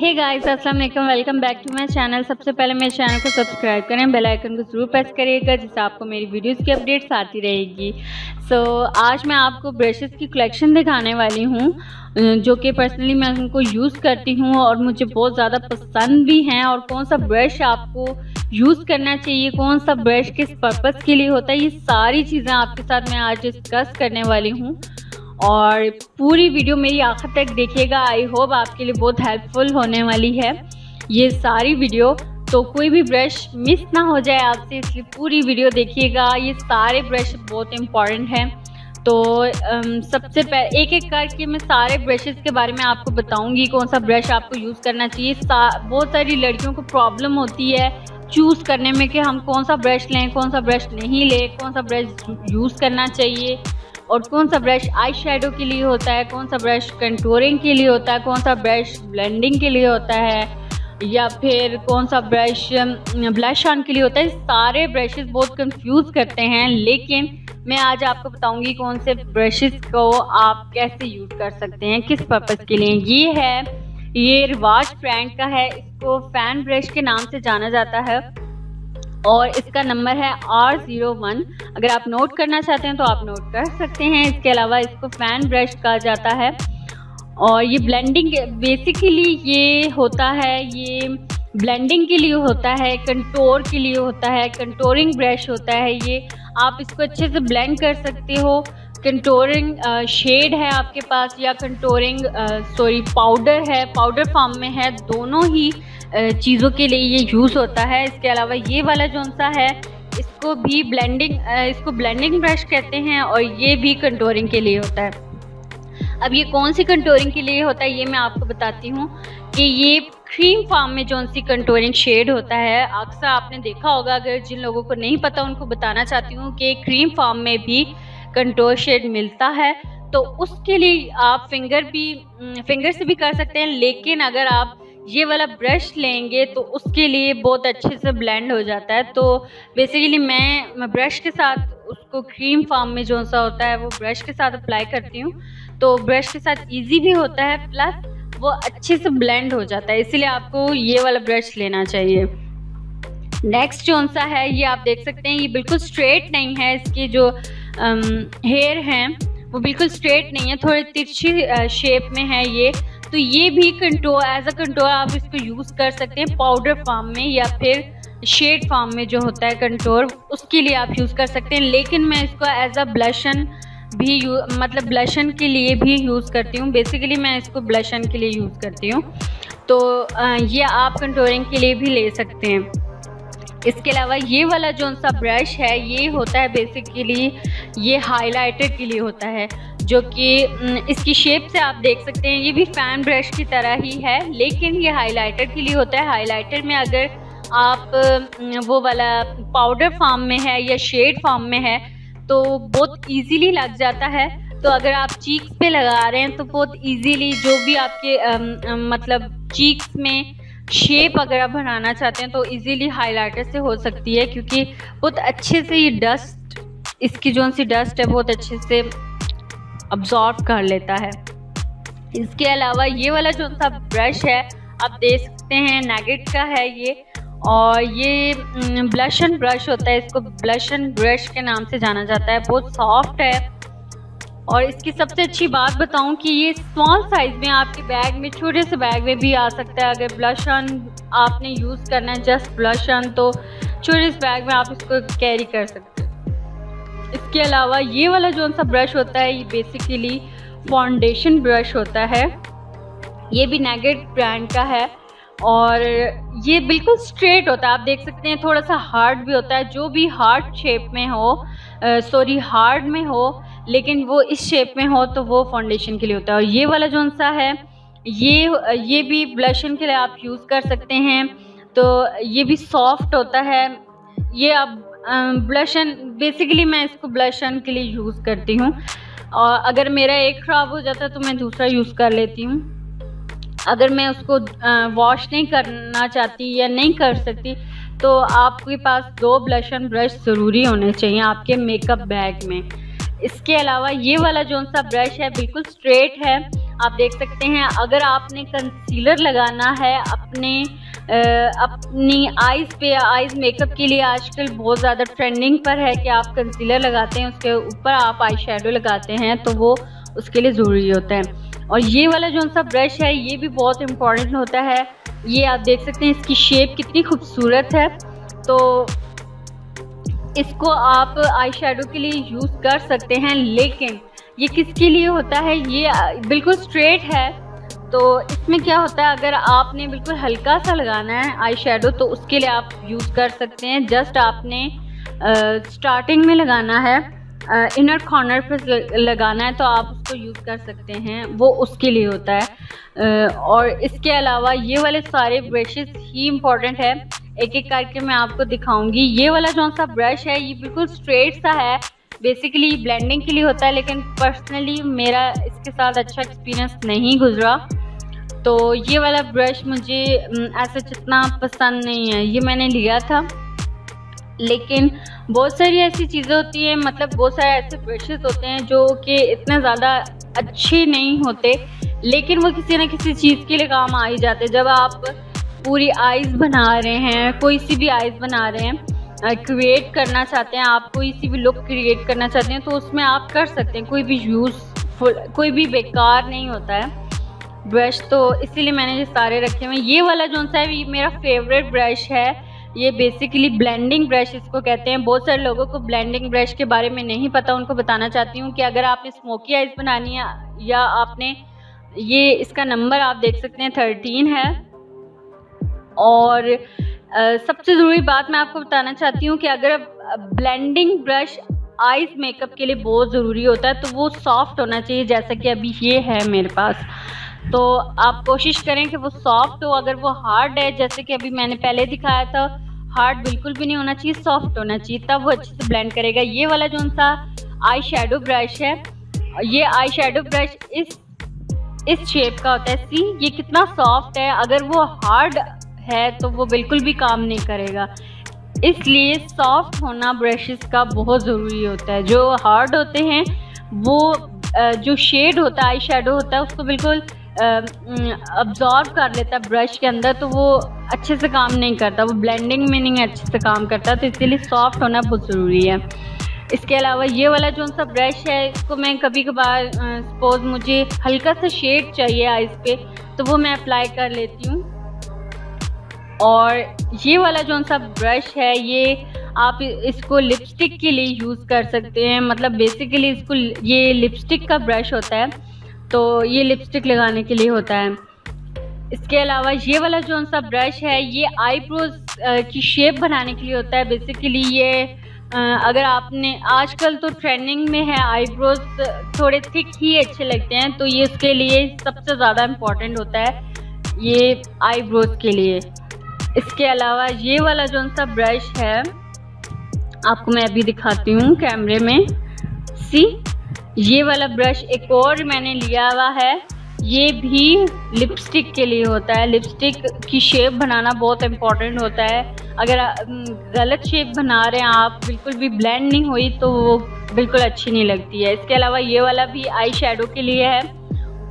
हे guys, अस्सलाम वालेकुम। Welcome back to my channel. सबसे पहले मेरे चैनल को सब्सक्राइब करें, बेल आइकन को ज़रूर प्रेस करिएगा जिससे आपको मेरी वीडियोस की अपडेट्स आती रहेगी। आज मैं आपको ब्रशेस की कलेक्शन दिखाने वाली हूँ जो कि पर्सनली मैं उनको यूज़ करती हूँ और मुझे बहुत ज़्यादा पसंद भी हैं। और कौन सा ब्रश आपको यूज़ करना चाहिए, कौन सा ब्रश किस पर्पज़ के लिए होता है, ये सारी चीज़ें आपके साथ मैं आज डिस्कस करने वाली हूँ। और पूरी वीडियो मेरी आखिर तक देखिएगा। आई होप आपके लिए बहुत हेल्पफुल होने वाली है ये सारी वीडियो। तो कोई भी ब्रश मिस ना हो जाए आपसे, इसलिए पूरी वीडियो देखिएगा। ये सारे ब्रश बहुत इम्पॉर्टेंट हैं। तो सबसे पहले एक एक करके मैं सारे ब्रशेस के बारे में आपको बताऊंगी, कौन सा ब्रश आपको यूज़ करना चाहिए। बहुत सारी लड़कियों को प्रॉब्लम होती है चूज़ करने में कि हम कौन सा ब्रश लें, कौन सा ब्रश नहीं लें, कौन सा ब्रश यूज़ करना चाहिए और कौन सा ब्रश आई शेडो के लिए होता है, कौन सा ब्रश कंटूरिंग के लिए होता है, कौन सा ब्रश ब्लेंडिंग के लिए होता है या फिर कौन सा ब्रश ब्लश ऑन के लिए होता है। सारे ब्रशेस बहुत कंफ्यूज करते हैं, लेकिन मैं आज आपको बताऊंगी कौन से ब्रशेस को आप कैसे यूज़ कर सकते हैं, किस पर्पज़ के लिए। ये रिवाज ब्रांड का है। इसको फैन ब्रश के नाम से जाना जाता है और इसका नंबर है R01। अगर आप नोट करना चाहते हैं तो आप नोट कर सकते हैं। इसके अलावा इसको फैन ब्रश कहा जाता है और ये ब्लेंडिंग बेसिकली ये होता है, ये ब्लेंडिंग के लिए होता है, कंटोर के लिए होता है, कंटोरिंग ब्रश होता है। ये आप इसको अच्छे से ब्लेंड कर सकते हो। कंटोरिंग शेड है आपके पास या कंटोरिंग पाउडर है, पाउडर फॉर्म में है, दोनों ही चीज़ों के लिए ये यूज़ होता है। इसके अलावा ये वाला जो सा है इसको ब्लेंडिंग ब्रश कहते हैं और ये भी कंटोरिंग के लिए होता है। अब ये कौन सी कंटोरिंग के लिए होता है ये मैं आपको बताती हूँ कि ये क्रीम फॉर्म में जो सी कंटोरिंग शेड होता है, अक्सर आपने देखा होगा। अगर जिन लोगों को नहीं पता उनको बताना चाहती हूँ कि क्रीम फॉर्म में भी कंटोर शेड मिलता है। तो उसके लिए आप फिंगर से भी कर सकते हैं, लेकिन अगर आप ये वाला ब्रश लेंगे तो उसके लिए बहुत अच्छे से ब्लेंड हो जाता है। तो बेसिकली मैं ब्रश के साथ उसको क्रीम फॉर्म में जो सा होता है वो ब्रश के साथ अप्लाई करती हूँ। तो ब्रश के साथ इजी भी होता है, प्लस वो अच्छे से ब्लेंड हो जाता है, इसीलिए आपको ये वाला ब्रश लेना चाहिए। नेक्स्ट जो सा है ये आप देख सकते हैं, ये बिल्कुल स्ट्रेट नहीं है। इसकी जो हेयर हैं वो बिल्कुल स्ट्रेट नहीं है, थोड़ी तिरछी शेप में है ये। तो ये भी एज अ कंटोर आप इसको यूज़ कर सकते हैं पाउडर फॉर्म में या फिर शेड फॉर्म में जो होता है कंटोर, उसके लिए आप यूज़ कर सकते हैं। लेकिन मैं इसको एज अ ब्लशन भी ब्लशन के लिए भी यूज़ करती हूँ। बेसिकली मैं इसको ब्लशन के लिए यूज़ करती हूँ। तो ये आप कंटोरिंग के लिए भी ले सकते हैं। इसके अलावा ये वाला जो सा ब्रश है ये होता है बेसिकली ये हाइलाइटर के लिए होता है, जो कि इसकी शेप से आप देख सकते हैं ये भी फैन ब्रश की तरह ही है, लेकिन ये हाइलाइटर के लिए होता है। हाइलाइटर में अगर आप वो वाला पाउडर फॉर्म में है या शेड फॉर्म में है तो बहुत इजीली लग जाता है। तो अगर आप चीक्स पे लगा रहे हैं तो बहुत इजीली जो भी आपके चीक्स में शेप अगर आप बनाना चाहते हैं तो इजीली हाइलाइटर से हो सकती है, क्योंकि बहुत अच्छे से ये डस्ट, इसकी जो सी डस्ट है बहुत अच्छे से अब्जॉर्ब कर लेता है। इसके अलावा ये वाला जो सा ब्रश है आप देख सकते हैं नैगेट का है ये, और ये ब्लशन ब्रश होता है। इसको ब्लशन ब्रश के नाम से जाना जाता है। बहुत सॉफ्ट है और इसकी सबसे अच्छी बात बताऊं कि ये स्मॉल साइज़ में आपके बैग में, छोटे से बैग में भी आ सकता है। अगर ब्लश ऑन आपने यूज़ करना है, जस्ट ब्लश ऑन, तो छोटे से बैग में आप इसको कैरी कर सकते हैं। इसके अलावा ये वाला जो सा ब्रश होता है ये बेसिकली फाउंडेशन ब्रश होता है। ये भी नैगेट ब्रांड का है और ये बिल्कुल स्ट्रेट होता है। आप देख सकते हैं थोड़ा सा हार्ड भी होता है, जो भी हार्ड शेप में हो हार्ड में हो, लेकिन वो इस शेप में हो तो वो फाउंडेशन के लिए होता है। और ये वाला जो सा है ये भी ब्लशन के लिए आप यूज़ कर सकते हैं। तो ये भी सॉफ्ट होता है। ये आप ब्लशन, बेसिकली मैं इसको ब्लशन के लिए यूज़ करती हूँ और अगर मेरा एक ख़राब हो जाता है तो मैं दूसरा यूज़ कर लेती हूँ। अगर मैं उसको वॉश नहीं करना चाहती या नहीं कर सकती तो आपके पास 2 ब्लशन ब्रश ज़रूरी होने चाहिए आपके मेकअप बैग में। इसके अलावा ये वाला जो सा ब्रश है बिल्कुल स्ट्रेट है आप देख सकते हैं। अगर आपने कंसीलर लगाना है अपनी आइज़ पे, आइज़ मेकअप के लिए आजकल बहुत ज़्यादा ट्रेंडिंग पर है कि आप कंसीलर लगाते हैं, उसके ऊपर आप आई शेडो लगाते हैं, तो वो उसके लिए ज़रूरी होता है। और ये वाला जो सा ब्रश है ये भी बहुत इम्पॉर्टेंट होता है। ये आप देख सकते हैं इसकी शेप कितनी खूबसूरत है। तो इसको आप आई शेडो के लिए यूज़ कर सकते हैं, लेकिन ये किसके लिए होता है, ये बिल्कुल स्ट्रेट है। तो इसमें क्या होता है, अगर आपने बिल्कुल हल्का सा लगाना है आई शेडो तो उसके लिए आप यूज़ कर सकते हैं। जस्ट आपने स्टार्टिंग में लगाना है, इनर कॉर्नर पर लगाना है, तो आप उसको यूज़ कर सकते हैं, वो उसके लिए होता है। और इसके अलावा ये वाले सारे ब्रशेस ही इम्पॉर्टेंट है, एक एक करके मैं आपको दिखाऊंगी। ये वाला जो सा ब्रश है ये बिल्कुल स्ट्रेट सा है, बेसिकली ब्लेंडिंग के लिए होता है, लेकिन पर्सनली मेरा इसके साथ अच्छा एक्सपीरियंस नहीं गुजरा, तो ये वाला ब्रश मुझे ऐसा जितना पसंद नहीं है। ये मैंने लिया था, लेकिन बहुत सारी ऐसी चीज़ें होती हैं, मतलब बहुत सारे ऐसे ब्रशेस होते हैं जो कि इतने ज़्यादा अच्छे नहीं होते, लेकिन वो किसी न किसी चीज़ के लिए काम आ ही जाते हैं। जब आप पूरी आइज़ बना रहे हैं, कोई सी भी आइज़ बना रहे हैं, क्रिएट करना चाहते हैं, आप कोई सी भी लुक क्रिएट करना चाहते हैं, तो उसमें आप कर सकते हैं। कोई भी यूज़फुल, कोई भी बेकार नहीं होता है ब्रश, तो इसीलिए मैंने ये सारे रखे हुए हैं। ये वाला जो सा है ये मेरा फेवरेट ब्रश है। ये बेसिकली ब्लेंडिंग ब्रश इसको कहते हैं। बहुत सारे लोगों को ब्लेंडिंग ब्रश के बारे में नहीं पता, उनको बताना चाहती हूँ कि अगर आपने स्मोकी आइज़ बनानी है, या आपने ये इसका नंबर आप देख सकते हैं 13 है। और सबसे ज़रूरी बात मैं आपको बताना चाहती हूँ कि अगर ब्लेंडिंग ब्रश आइज़ मेकअप के लिए बहुत ज़रूरी होता है, तो वो सॉफ्ट होना चाहिए, जैसा कि अभी ये है मेरे पास। तो आप कोशिश करें कि वो सॉफ्ट हो। अगर वो हार्ड है, जैसे कि अभी मैंने पहले दिखाया था, हार्ड बिल्कुल भी नहीं होना चाहिए, सॉफ्ट होना चाहिए, तब वो अच्छे से ब्लेंड करेगा। ये वाला जो सा आई शेडो ब्रश है, ये आई शेडो ब्रश इस शेप का होता है, सी ये कितना सॉफ्ट है। अगर वो हार्ड है तो वो बिल्कुल भी काम नहीं करेगा, इसलिए सॉफ्ट होना ब्रशेस का बहुत ज़रूरी होता है। जो हार्ड होते हैं वो जो शेड होता है, आई शेडो होता है, उसको बिल्कुल अब्जॉर्ब कर लेता है ब्रश के अंदर, तो वो अच्छे से काम नहीं करता, वो ब्लेंडिंग में नहीं अच्छे से काम करता, तो इसीलिए सॉफ्ट होना बहुत ज़रूरी है। इसके अलावा ये वाला जो सा ब्रश है, इसको मैं कभी कभार सपोज मुझे हल्का सा शेड चाहिए आइज़ पे, तो वो मैं अप्लाई कर लेती हूँ। और ये वाला जो सा ब्रश है, ये आप इसको लिपस्टिक के लिए यूज़ कर सकते हैं, मतलब बेसिकली इसको, ये लिपस्टिक का ब्रश होता है, तो ये लिपस्टिक लगाने के लिए होता है। इसके अलावा ये वाला जो सा ब्रश है, ये आईब्रोज की शेप बनाने के लिए होता है। बेसिकली ये अगर आपने, आजकल तो ट्रेंडिंग में है आईब्रोज थोड़े थिक ही अच्छे लगते हैं, तो ये उसके लिए सबसे ज़्यादा इम्पॉर्टेंट होता है, ये आईब्रोज के लिए। इसके अलावा ये वाला जो सा ब्रश है, आपको मैं अभी दिखाती हूँ कैमरे में, सी ये वाला ब्रश एक और मैंने लिया हुआ है, ये भी लिपस्टिक के लिए होता है। लिपस्टिक की शेप बनाना बहुत इम्पॉर्टेंट होता है। अगर गलत शेप बना रहे हैं आप, बिल्कुल भी ब्लेंड नहीं हुई, तो वो बिल्कुल अच्छी नहीं लगती है। इसके अलावा ये वाला भी आई शेडो के लिए है,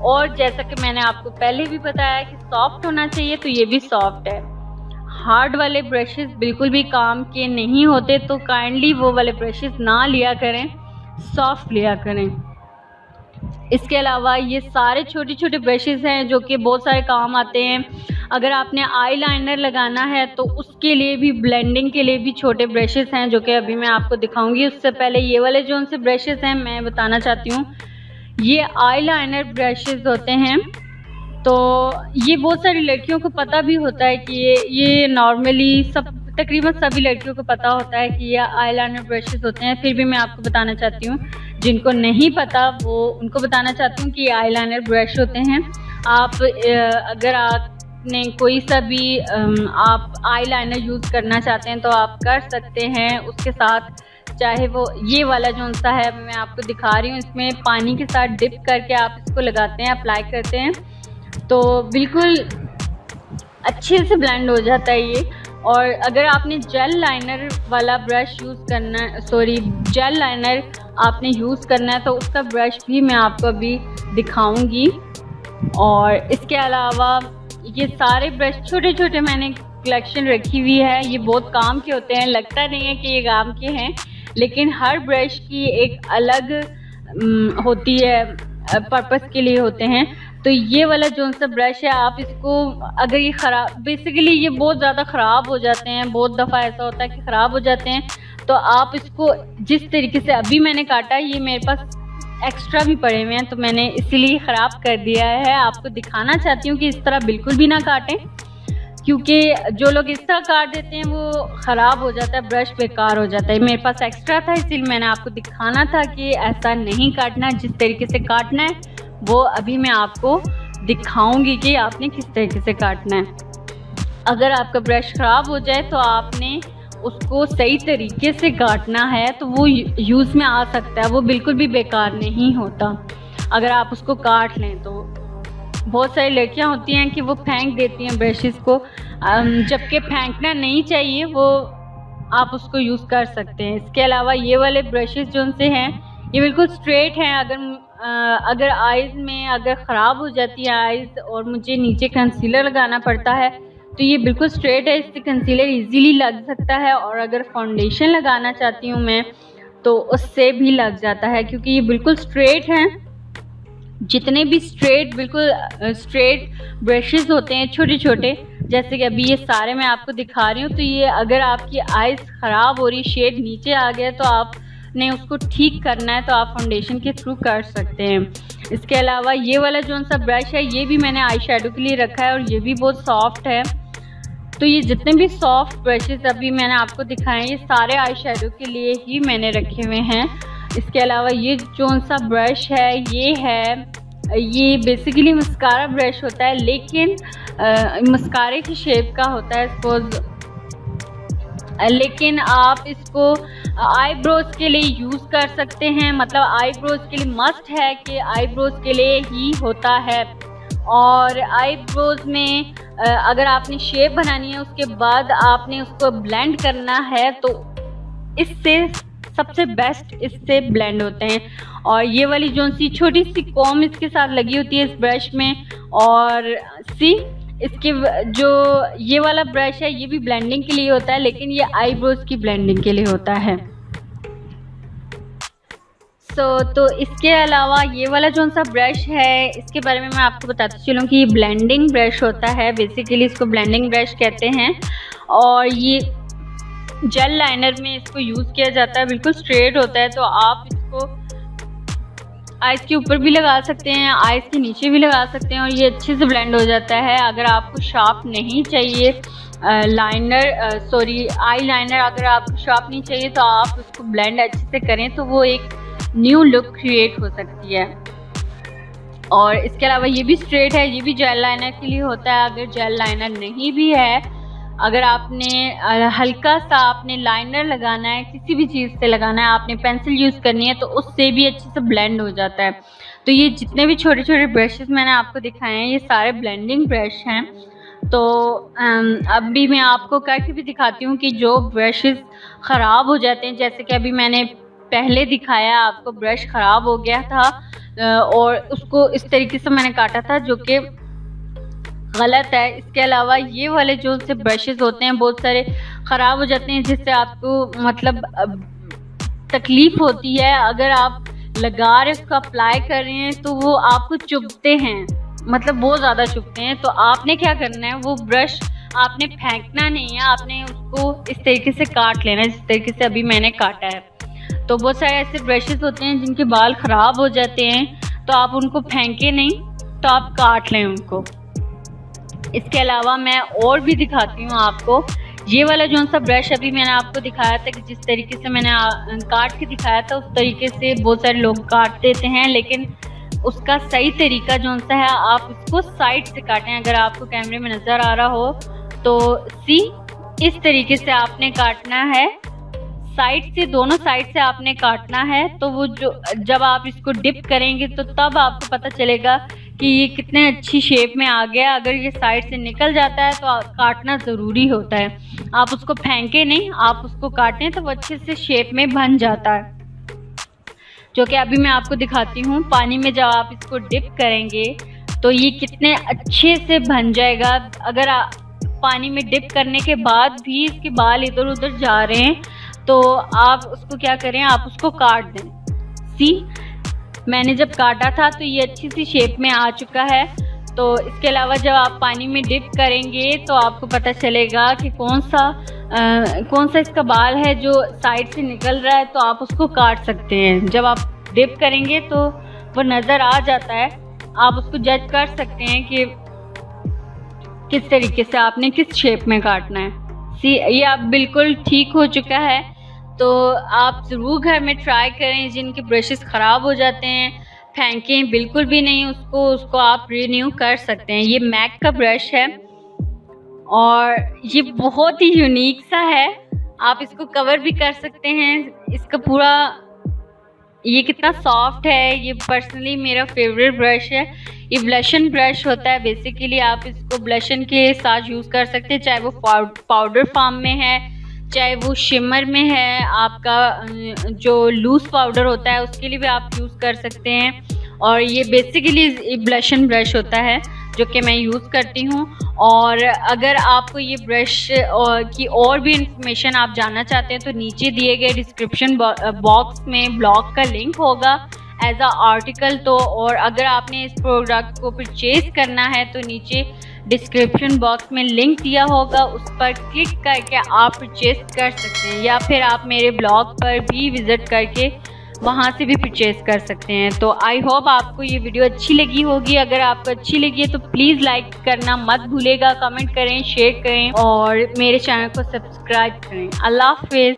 और जैसा कि मैंने आपको पहले भी बताया कि सॉफ्ट होना चाहिए, तो ये भी सॉफ्ट है। हार्ड वाले ब्रशेस बिल्कुल भी काम के नहीं होते, तो काइंडली वो वाले ब्रशेस ना लिया करें, सॉफ्ट लिया करें। इसके अलावा ये सारे छोटे छोटे ब्रशेस हैं जो कि बहुत सारे काम आते हैं। अगर आपने आई लाइनर लगाना है तो उसके लिए भी, ब्लेंडिंग के लिए भी छोटे ब्रशेस हैं जो कि अभी मैं आपको दिखाऊंगी। उससे पहले ये वाले जो उनसे ब्रशेस हैं मैं बताना चाहती हूँ, ये आई लाइनर ब्रशेस होते हैं। तो ये बहुत सारी लड़कियों को पता भी होता है कि ये नॉर्मली तकरीबन सभी लड़कियों को पता होता है कि ये आई लाइनर ब्रशेस होते हैं, फिर भी मैं आपको बताना चाहती हूँ, जिनको नहीं पता वो उनको बताना चाहती हूँ कि ये आई लाइनर ब्रश होते हैं। आप अगर आपने कोई सा भी आप आई लाइनर यूज़ करना चाहते हैं तो आप कर सकते हैं उसके साथ, चाहे वो ये वाला जो सा है मैं आपको दिखा रही हूँ, इसमें पानी के साथ डिप करके आप इसको लगाते हैं, अप्लाई करते हैं, तो बिल्कुल अच्छे से ब्लेंड हो जाता है ये। और अगर आपने जेल लाइनर वाला ब्रश यूज़ करना है, जेल लाइनर आपने यूज़ करना है, तो उसका ब्रश भी मैं आपको अभी दिखाऊंगी। और इसके अलावा ये सारे ब्रश छोटे छोटे मैंने कलेक्शन रखी हुई है। ये बहुत काम के होते हैं, लगता नहीं है कि ये काम के हैं, लेकिन हर ब्रश की एक अलग होती है, पर्पस के लिए होते हैं। तो ये वाला जो सा ब्रश है, आप इसको अगर ये ख़राब, बेसिकली ये बहुत ज़्यादा ख़राब हो जाते हैं, बहुत दफ़ा ऐसा होता है कि ख़राब हो जाते हैं, तो आप इसको जिस तरीके से अभी मैंने काटा, ये मेरे पास एक्स्ट्रा भी पड़े हुए हैं तो मैंने इसीलिए ख़राब कर दिया है। आपको दिखाना चाहती हूँ कि इस तरह बिल्कुल भी ना काटें, क्योंकि जो लोग इस तरह काट देते हैं वो ख़राब हो जाता है, ब्रश बेकार हो जाता है। मेरे पास एक्स्ट्रा था, इसलिए मैंने आपको दिखाना था कि ऐसा नहीं काटना, जिस तरीके से काटना है वो अभी मैं आपको दिखाऊंगी कि आपने किस तरीके से काटना है। अगर आपका ब्रश ख़राब हो जाए तो आपने उसको सही तरीके से काटना है, तो वो यूज़ में आ सकता है, वो बिल्कुल भी बेकार नहीं होता अगर आप उसको काट लें। तो बहुत सारी लड़कियां होती हैं कि वो फेंक देती हैं ब्रशेस को, जबकि फेंकना नहीं चाहिए, वो आप उसको यूज़ कर सकते हैं। इसके अलावा ये वाले ब्रशेस जो उनसे हैं ये बिल्कुल स्ट्रेट हैं। अगर आइज़ में अगर ख़राब हो जाती है आइज़ और मुझे नीचे कंसीलर लगाना पड़ता है, तो ये बिल्कुल स्ट्रेट है, इससे कंसीलर इजीली लग सकता है। और अगर फाउंडेशन लगाना चाहती हूँ मैं तो उससे भी लग जाता है, क्योंकि ये बिल्कुल स्ट्रेट हैं। जितने भी बिल्कुल स्ट्रेट ब्रशेस होते हैं छोटे छोटे, जैसे कि अभी ये सारे मैं आपको दिखा रही हूँ, तो ये अगर आपकी आइज़ ख़राब हो रही, शेड नीचे आ गया, तो आपने उसको ठीक करना है तो आप फाउंडेशन के थ्रू कर सकते हैं। इसके अलावा ये वाला जो सा ब्रश है ये भी मैंने आई शेडो के लिए रखा है और ये भी बहुत सॉफ्ट है। तो ये जितने भी सॉफ्ट ब्रशेस अभी मैंने आपको दिखाए ये सारे आई शेडो के लिए ही मैंने रखे हुए हैं। इसके अलावा ये जो सा ब्रश है ये बेसिकली मस्कारा ब्रश होता है, लेकिन मस्कारे की शेप का होता है सपोज, लेकिन आप इसको आईब्रोज के लिए यूज़ कर सकते हैं। मतलब आईब्रोज के लिए मस्ट है कि आईब्रोज के लिए ही होता है। और आईब्रोज में अगर आपने शेप बनानी है उसके बाद आपने उसको ब्लेंड करना है, तो इससे सबसे बेस्ट इससे ब्लेंड होते हैं। और ये वाली जो सी छोटी सी कॉम इसके साथ लगी होती है इस ब्रश में, और इसके जो ये वाला ब्रश है ये भी ब्लेंडिंग के लिए होता है, लेकिन ये आईब्रोज की ब्लेंडिंग के लिए होता है। तो इसके अलावा ये वाला जो सा ब्रश है इसके बारे में मैं आपको बताती चलूँ कि ये ब्लेंडिंग ब्रश होता है, बेसिकली इसको ब्लेंडिंग ब्रश कहते हैं। और ये जेल लाइनर में इसको यूज़ किया जाता है, बिल्कुल स्ट्रेट होता है, तो आप इसको आइज़ के ऊपर भी लगा सकते हैं, आइज़ के नीचे भी लगा सकते हैं और ये अच्छे से ब्लेंड हो जाता है। अगर आपको शार्प नहीं चाहिए आई लाइनर अगर आपको शार्प नहीं चाहिए तो आप उसको ब्लेंड अच्छे से करें तो वो एक न्यू लुक क्रिएट हो सकती है। और इसके अलावा ये भी स्ट्रेट है, ये भी जेल लाइनर के लिए होता है। अगर जेल लाइनर नहीं भी है, अगर आपने हल्का सा आपने लाइनर लगाना है, किसी भी चीज़ से लगाना है, आपने पेंसिल यूज़ करनी है, तो उससे भी अच्छे से ब्लेंड हो जाता है। तो ये जितने भी छोटे छोटे ब्रशेस मैंने आपको दिखाए हैं ये सारे ब्लेंडिंग ब्रश हैं। तो अब भी मैं आपको करके भी दिखाती हूँ कि जो ब्रशेस ख़राब हो जाते हैं, जैसे कि अभी मैंने पहले दिखाया आपको ब्रश ख़राब हो गया था और उसको इस तरीके से मैंने काटा था जो कि गलत है। इसके अलावा ये वाले जो से ब्रशेस होते हैं बहुत सारे ख़राब हो जाते हैं, जिससे आपको मतलब तकलीफ़ होती है। अगर आप लगा रहे उसको अप्लाई कर रहे हैं तो वो आपको चुभते हैं, मतलब बहुत ज़्यादा चुभते हैं। तो आपने क्या करना है, वो ब्रश आपने फेंकना नहीं है, आपने उसको इस तरीके से काट लेना है जिस तरीके से अभी मैंने काटा है। तो बहुत सारे ऐसे ब्रशेस होते हैं जिनके बाल ख़राब हो जाते हैं, तो आप उनको फेंके नहीं, तो आप काट लें उनको। इसके अलावा मैं और भी दिखाती हूँ आपको। ये वाला जो सा ब्रश अभी मैंने आपको दिखाया था कि जिस तरीके से मैंने काट के दिखाया था उस तरीके से बहुत सारे लोग काट देते हैं, लेकिन उसका सही तरीका जो सा है आप इसको साइड से काटें। अगर आपको कैमरे में नज़र आ रहा हो तो इस तरीके से आपने काटना है, साइड से, दोनों साइड से आपने काटना है। तो वो जो जब आप इसको डिप करेंगे तो तब आपको पता चलेगा कि ये कितने अच्छी शेप में आ गया। अगर ये साइड से निकल जाता है तो काटना ज़रूरी होता है, आप उसको फेंके नहीं, आप उसको काटें तो वो अच्छे से शेप में बन जाता है। जो कि अभी मैं आपको दिखाती हूँ। पानी में जब आप इसको डिप करेंगे तो ये कितने अच्छे से बन जाएगा। अगर पानी में डिप करने के बाद भी इसके बाल इधर उधर जा रहे हैं तो आप उसको क्या करें, आप उसको काट दें। सी, मैंने जब काटा था तो ये अच्छी सी शेप में आ चुका है। तो इसके अलावा जब आप पानी में डिप करेंगे तो आपको पता चलेगा कि कौन सा इसका बाल है जो साइड से निकल रहा है, तो आप उसको काट सकते हैं। जब आप डिप करेंगे तो वो नज़र आ जाता है, आप उसको जज कर सकते हैं कि किस तरीके से आपने किस शेप में काटना है। सी, ये अब बिल्कुल ठीक हो चुका है। तो आप ज़रूर घर में ट्राई करें। जिनके ब्रशेस ख़राब हो जाते हैं फेंकें बिल्कुल भी नहीं उसको आप रिन्यू कर सकते हैं। ये मैक का ब्रश है और ये बहुत ही यूनिक सा है, आप इसको कवर भी कर सकते हैं। इसका पूरा ये कितना सॉफ्ट है, ये पर्सनली मेरा फेवरेट ब्रश है। ये ब्लशन ब्रश होता है बेसिकली, आप इसको ब्लशन के साथ यूज़ कर सकते हैं, चाहे वो पाउडर फॉर्म में है, चाहे वो शिमर में है। आपका जो लूज़ पाउडर होता है उसके लिए भी आप यूज़ कर सकते हैं। और ये बेसिकली ब्लशन ब्रश होता है जो कि मैं यूज़ करती हूँ। और अगर आपको ये ब्रश की और भी इंफॉर्मेशन आप जानना चाहते हैं तो नीचे दिए गए डिस्क्रिप्शन बॉक्स में ब्लॉग का लिंक होगा एज अ आर्टिकल। तो और अगर आपने इस प्रोडक्ट को परचेज़ करना है तो नीचे डिस्क्रिप्शन बॉक्स में लिंक दिया होगा, उस पर क्लिक करके आप परचेज़ कर सकते हैं, या फिर आप मेरे ब्लॉग पर भी विज़िट करके वहाँ से भी परचेज़ कर सकते हैं। तो आई होप आपको ये वीडियो अच्छी लगी होगी। अगर आपको अच्छी लगी है तो प्लीज़ लाइक करना मत भूलेगा, कमेंट करें, शेयर करें और मेरे चैनल को सब्सक्राइब करें। अल्लाह हाफ़िज़।